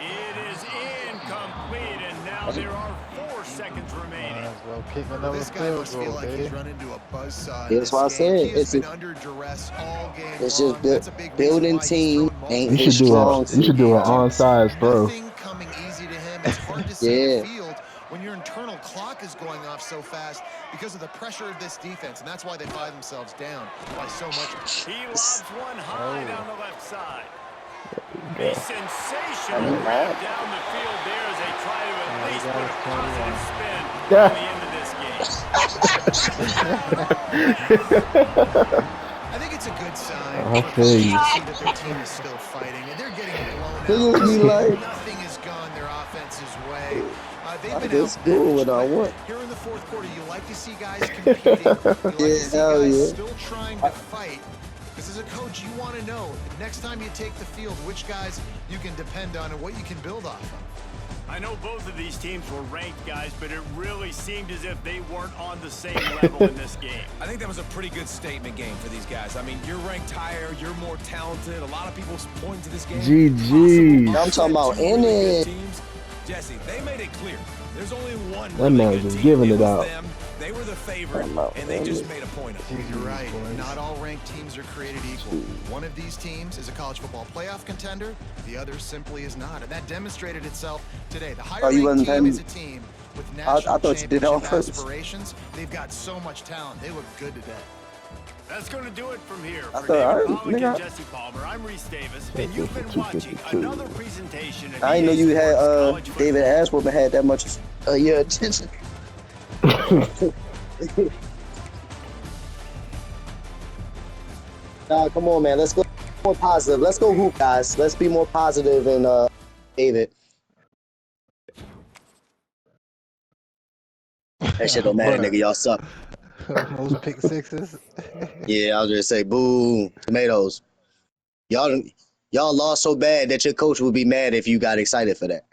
It is incomplete, and now there are 4 seconds remaining. Might as well kick another This guy field must goal, feel like baby. he's run into a buzzsaw. That's why I said He has it's been a- under duress all game It's long. just That's a big reason building why he's team thrown ain't You multiple should do strong a you should do an onside throw. Nothing coming easy to him. It's hard to see Yeah. the field when your internal clock is going off so fast because of the pressure of this defense, and that's why they find themselves down by so much. He lobs one high down the left side. A sensational I mean, grab man. down the field there as they try to at Yeah, least you put a gotta positive spin Yeah. on the end of this game. I think it's a good sign I for feel you. coaches to see that their team is still fighting, and they're getting Look blown at me out. like- Nothing has gone their offense's way. They've I been just do what I outmatched, but want. here in the fourth quarter, you like to see guys competing. You like to Yeah, see hell guys yeah. still trying to fight. Because as a coach, you want to know next time you take the field which guys you can depend on and what you can build off of. I know both of these teams were ranked, guys, but it really seemed as if they weren't on the same level in this game. I think that was a pretty good statement game for these guys. I mean, you're ranked higher, you're more talented. A lot of people point to this game. GG. I'm talking about Two really good in it. teams. Jesse, they made it clear. There's only one That really man good just team. giving it was out. them. They were the favorite, I'm out, and they man. just made a point of it. You're right. Not all ranked teams are created equal. One of these teams is a college football playoff contender. The other simply is not. And that demonstrated itself today. The higher Oh, you ranked wasn't team is paying a team with I national thought you did that on championship purpose. aspirations. They've got so much talent. They look good today. That's going to do it from here. I For thought, all David right, Pollack and nigga. Jesse Palmer, I'm Reese Davis, and you've been watching another presentation of I didn't know EA you had Sports College David Football. Ashworth had that much your attention. Nah, come on, man. Let's go more positive. Let's go hoop, guys. Let's be more positive and David. That shit don't matter, nigga. Y'all suck. Most pick sixes. Yeah, I'll just say boo, tomatoes. Y'all lost so bad that your coach would be mad if you got excited for that.